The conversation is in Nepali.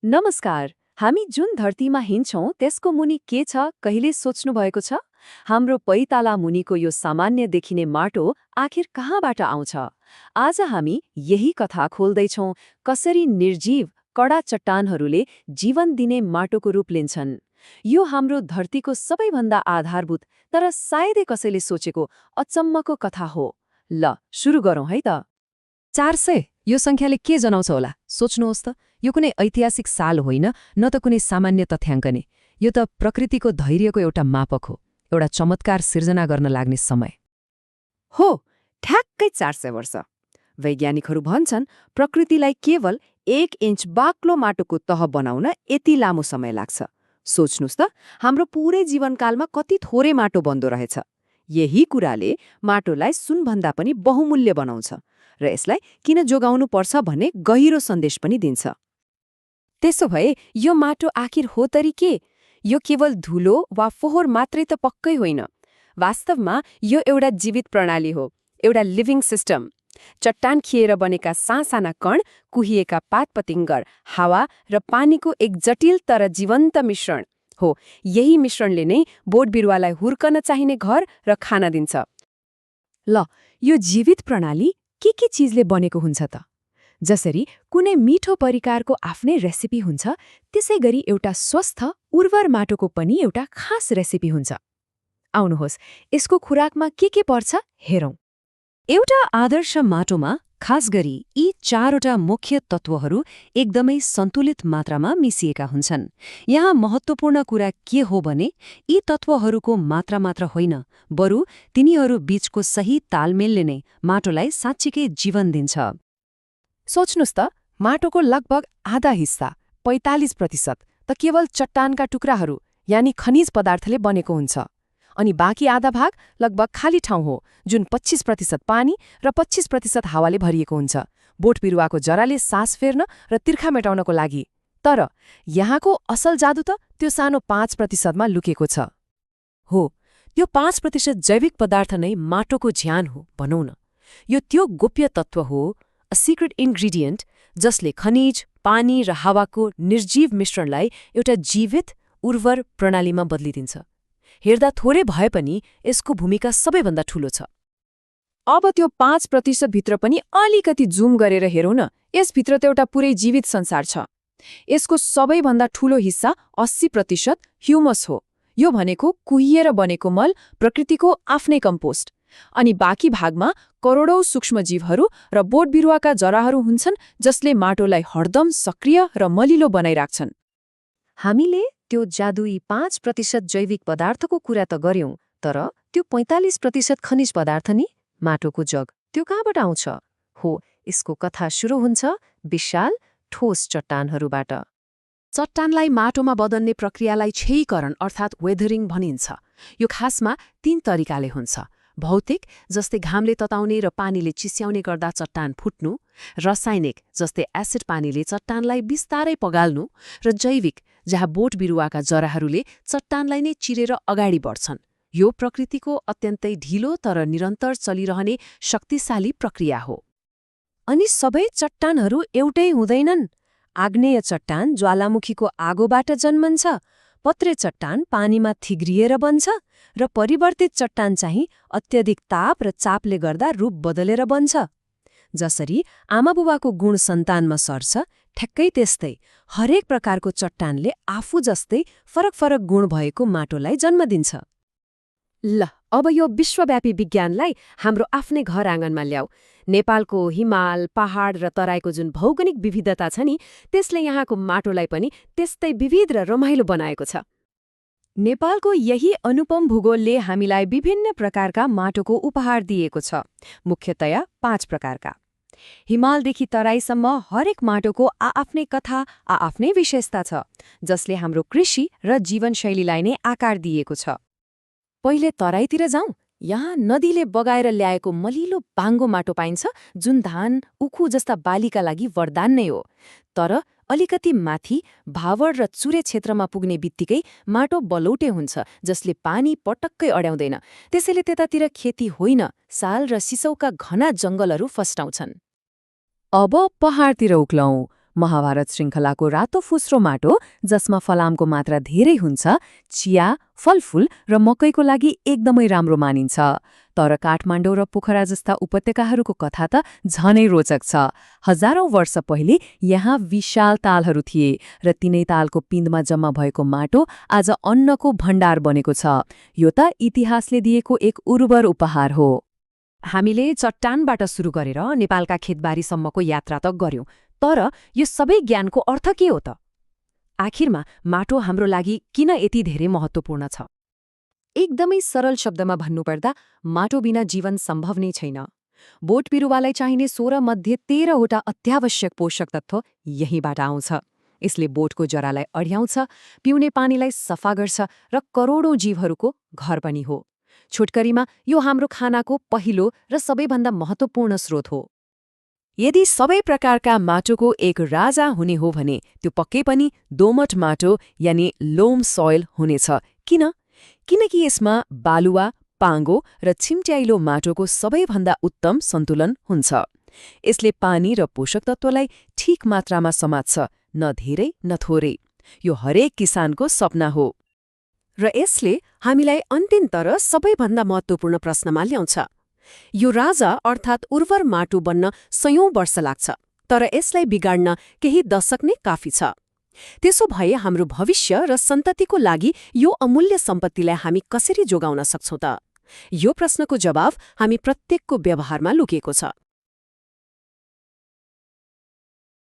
नमस्कार। हामी जुन धरतीमा हिँड्छौं त्यसको मुनि के छ कहिले सोच्नु भएको छ? हाम्रो पैताला मुनिको यो सामान्य देखिने माटो आखिर कहाँबाट आउँछ? आज हामी यही कथा खोल्दैछौं, कसरी निर्जीव कडा चट्टानहरूले जीवन दिने माटोको रूप लिन्छन्। यो हाम्रो धरतीको सबैभन्दा आधारभूत तर सायदै कसैले सोचेको अचम्मको कथा हो। ल सुरु गरौँ है त। 400 यो संख्याले के जनाउँछ होला सोच्नुहोस् त। यो कुनै ऐतिहासिक साल होइन, न त कुनै सामान्य तथ्याङ्क नै। यो त प्रकृतिको धैर्यको एउटा मापक हो, एउटा चमत्कार सिर्जना गर्न लाग्ने समय हो। ठ्याक्कै 400 वर्ष। वैज्ञानिकहरू भन्छन् प्रकृतिलाई केवल 1 इन्च बाक्लो माटोको तह बनाउन यति लामो समय लाग्छ। सोच्नुस् त, हाम्रो पूरै जीवनकालमा कति थोरै माटो बन्दो रहेछ। यही कुराले माटोलाई सुनभन्दा पनि बहुमूल्य बनाउँछ र यसलाई किन जोगाउनु पर्छ भन्ने गहिरो सन्देश पनि दिन्छ। त्यसो भए यो माटो आखिर हो तरी के? यो केवल धुलो वा फोहोर मात्रै त पक्कै होइन। वास्तवमा यो एउटा जीवित प्रणाली हो, एउटा लिभिङ सिस्टम। चट्टान खिएर बनेका सासाना कण, कुहिएका पातपतिङ्गर, हावा र पानीको एक जटिल तर जीवन्त मिश्रण हो। यही मिश्रणले नै बोट बिरुवालाई हुर्कन चाहिने घर र खाना दिन्छ। ल, यो जीवित प्रणाली के चीजले बनेको हुन्छ त? जसरी कुनै मिठो परिकारको आफ्नै रेसिपी हुन्छ, त्यसैगरी एउटा स्वस्थ उर्वर माटोको पनि एउटा खास रेसिपी हुन्छ। आउनुहोस्, यसको खुराकमा के पर्छ हेरौं। एउटा आदर्श माटोमा खास गरी यी 4वटा मुख्य तत्त्वहरू एकदमै सन्तुलित मात्रामा मिसिएका हुन्छन्। यहाँ महत्त्वपूर्ण कुरा के हो भने यी तत्त्वहरूको मात्र होइन, बरु तिनीहरू बीचको सही तालमेलले नै माटोलाई साँच्चीकै जीवन दिन्छ। सोच्नुस् त, माटोको लगभग आधा हिस्सा 45% त केवल चट्टानका टुक्राहरू यानि खनिज पदार्थले बनेको हुन्छ, अनि बाँकी आधा भाग लगभग खाली ठाउँ हो, जुन 25% पानी र 25% हावाले भरिएको हुन्छ, बोट बिरुवाको जराले सास फेर्न र तिर्खा मेटाउनको लागि। तर यहाँको असल जादु त त्यो सानो 5%मा लुकेको छ। हो, त्यो 5% जैविक पदार्थ नै माटोको ज्यान हो भनौँ न। यो त्यो गोप्य तत्त्व हो, अ सिक्रेट इन्ग्रिडियन्ट, जसले खनिज, पानी र हावाको निर्जीव मिश्रणलाई एउटा जीवित, उर्वर प्रणालीमा बदलिदिन्छ। हेर्दा थोरै भए पनि यसको भूमिका सबैभन्दा ठूलो छ। अब त्यो 5% भित्र पनि अलिकति जुम गरेर हेरौँ न। यसभित्र त एउटा पुरै जीवित संसार छ। यसको सबैभन्दा ठूलो हिस्सा 80% ह्युमस हो। यो भनेको कुहिएर बनेको मल, प्रकृतिको आफ्नै कम्पोस्ट। अनि बाँकी भागमा करोडौं सूक्ष्मजीवहरू र बोट बिरुवाका जराहरू हुन्छन्, जसले माटोलाई हरदम सक्रिय र मलिलो बनाइराख्छन्। हामीले त्यो जादुई 5% जैविक पदार्थको कुरा त गर्यौं, तर त्यो 45% खनिज पदार्थ नि, माटोको जग, त्यो कहाँबाट आउँछ? हो, यसको कथा सुरु हुन्छ विशाल ठोस चट्टानहरूबाट। चट्टानलाई माटोमा बदल्ने प्रक्रियालाई क्षयीकरण अर्थात् वेदरिङ भनिन्छ। यो खासमा 3 तरिकाले हुन्छ। भौतिक, जस्तै घामले तताउने र पानीले चिस्याउने गर्दा चट्टान फुट्नु, रासायनिक, जस्तै एसिड पानीले चट्टानलाई बिस्तारै पगाल्नु, र जैविक, जहाँ बोट बिरुवाका जराहरूले चट्टानलाई नै चिरेर अगाडि बढ्छन्। यो प्रकृतिको अत्यन्तै ढिलो तर निरन्तर चलिरहने शक्तिशाली प्रक्रिया हो। अनि सबै चट्टानहरू एउटै हुँदैनन्। आग्नेय चट्टान ज्वालामुखीको आगोबाट जन्मन्छ, पत्रे चट्टान पानीमा थिग्रिएर बन्छ, र परिवर्तित चट्टान चाहिँ अत्यधिक ताप र चापले गर्दा रूप बदलेर बन्छ। जसरी आमाबुबाको गुण सन्तानमा सर्छ, ठ्याक्कै त्यस्तै हरेक प्रकारको चट्टानले आफू जस्तै फरक गुण भएको माटोलाई जन्म दिन्छ। ल, अब यो विश्वव्यापी विज्ञानलाई हाम्रो आफ्नै घर आँगनमा ल्याऊ। नेपालको हिमाल, पहाड र तराईको जुन भौगोलिक विविधता छ नि, त्यसले यहाँको माटोलाई पनि त्यस्तै विविध र रमाइलो बनाएको छ। नेपालको यही अनुपम भूगोलले हामीलाई विभिन्न प्रकारका माटोको उपहार दिएको छ, मुख्यतया 5 प्रकारका। हिमालदेखि तराईसम्म हरेक माटोको आफ्नै कथा, आफ्नै विशेषता छ, जसले हाम्रो कृषि र जीवनशैलीलाई नै आकार दिएको छ। पहिले तराईतिर जाउँ। यहाँ नदीले बगाएर ल्याएको मलिलो बाङ्गो माटो पाइन्छ, जुन धान, उखु जस्ता बालीका लागि वरदान नै हो। तर अलिकति माथि भावर र चुरे क्षेत्रमा पुग्ने बित्तिकै माटो बलौटे हुन्छ, जसले पानी पटक्कै अड्याउँदैन। त्यसैले त्यतातिर खेती होइन, साल र सिसौका घना जङ्गलहरू फस्टाउँछन्। अब पहाडतिर उक्लौं। महाभारत श्रृङ्खलाको रातो फुस्रो माटो, जसमा फलामको मात्रा धेरै हुन्छ, चिया, फलफूल र मकैको लागि एकदमै राम्रो मानिन्छ। तर काठमाडौँ र पोखरा जस्ता उपत्यकाहरूको कथा त झनै रोचक छ। हजारौं वर्ष पहिले यहाँ विशाल तालहरू थिए र तिनै तालको पिण्डमा जम्मा भएको माटो आज अन्नको भण्डार बनेको छ। यो त इतिहासले दिएको एक उर्वर उपहार हो। हामीले चट्टानबाट सुरु गरेर नेपालका खेतबारीसम्मको यात्रा त गर्यौं, तर यो सबै ज्ञानको अर्थ के हो त? आखिरमा माटो हाम्रो लागि किन यति धेरै महत्त्वपूर्ण छ? एकदमै सरल शब्दमा भन्नुपर्दा माटो बिना जीवन सम्भव नै छैन। बोट बिरुवालाई चाहिने 16 मध्ये 13वटा अत्यावश्यक पोषक तत्त्व यहीँबाट आउँछ। यसले बोटको जरालाई अड्याउँछ, पिउने पानीलाई सफा गर्छ र करोडौं जीवहरूको घर पनि हो। छोटकरीमा यो हाम्रो खानाको पहिलो र सबैभन्दा महत्त्वपूर्ण स्रोत हो। यदि सबै प्रकारका माटोको एक राजा हुने हो भने त्यो पक्कै पनि दोमट माटो यानि लोम सोइल हुनेछ। किनकि यसमा बालुवा, पाँगो र छिम्ट्याइलो माटोको सबैभन्दा उत्तम सन्तुलन हुन्छ। यसले पानी र पोषक तत्त्वलाई ठिक मात्रामा समात्छ, न धेरै न थोरै। यो हरेक किसानको सपना हो। र यसले हामीलाई अन्तिमतर सबैभन्दा महत्त्वपूर्ण प्रश्नमा ल्याउँछ। यो राजा अर्थात् उर्वर माटो बन्न सयौं वर्ष लाग्छ, तर यसलाई बिगाड्न केही दशक नै काफी छ। त्यसो भए हाम्रो भविष्य र सन्ततिको लागि यो अमूल्य सम्पत्तिलाई हामी कसरी जोगाउन सक्छौं त? यो प्रश्नको जवाफ हामी प्रत्येकको व्यवहारमा लुकेको छ।